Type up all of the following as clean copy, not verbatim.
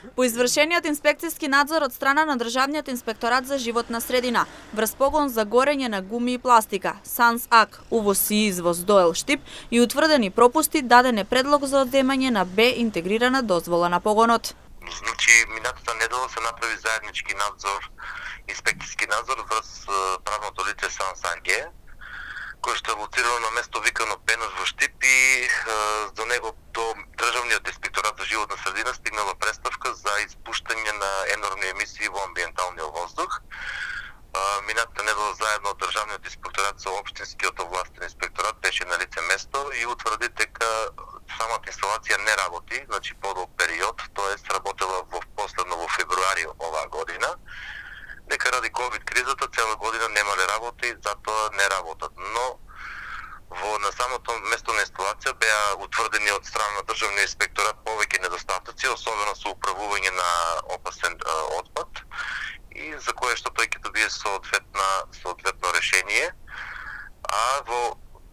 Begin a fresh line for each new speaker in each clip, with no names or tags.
По извршениот инспекцијски надзор од страна на Државниот инспекторат за животна средина, врз погон за горење на гуми и пластика, САНС АК, увоз и извоз до Елштип и утврдени пропусти, даден е предлог за одземање на Б интегрирана дозвола на погонот.
Значи, минатата недела се направи заеднички надзор, инспекцијски надзор врз правното лице САНС АГ, кој што е лоцирано на место викано Пенуш во Штип и до него до Државниот инспекторат за животна средина стигнала представка за испуштање на енормни емисии во амбиенталниот воздух. Минатата недела заедно од Државниот инспекторат со општинскиот овластен инспекторат беше на лице место и утврди дека самата инсталација не работи, значи подолг период, тоест работела последно во февруари оваа година, дека ради ковид кризата цела година немале работи, затоа не работат. Но на самото место на инсталација беа утврдени од страна на Државниот инспекторат повеќе недостатоци, особено со управување на опасен отпад, и за кое што тој ќе добие соодветно решение. А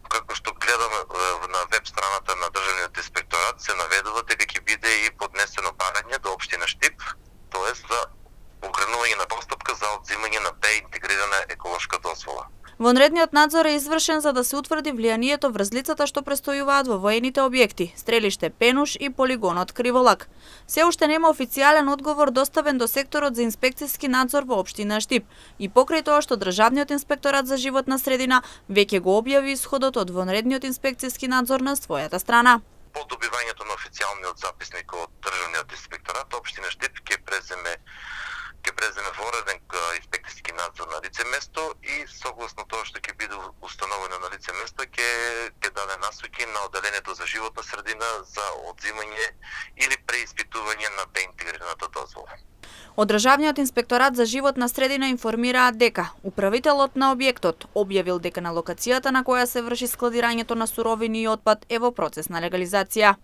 како што гледаме на веб страната на Државниот инспекторат се наведува дека ќе биде и поднесено барање до општина Штип, тоест за покренување на постапка за одзимање на Б интегрирана еколошка дозвола.
Вонредниот надзор е извршен за да се утврди влијанието врз лицата што престојуваат во воените објекти, стрелиште Пенуш и полигонот Криволак. Се уште нема официјален одговор доставен до секторот за инспекцијски надзор во општина Штип и покрај тоа што Државниот инспекторат за животна средина веќе го објави исходот од вонредниот инспекцијски надзор на својата страна.
По добивањето на официјалниот записник од Државниот инспекторат, општина Штип ќе преземе вореден инспекцијски надзор на лице место и согласно тоа што ќе биде установено на лице место ќе даде насоки на одделението за животна средина за одзимање или преиспитување на Б интегрираната дозвола.
Од Државниот инспекторат за животна средина информираат дека управителот на објектот објавил дека на локацијата на која се врши складирањето на суровини и отпад е во процес на легализација.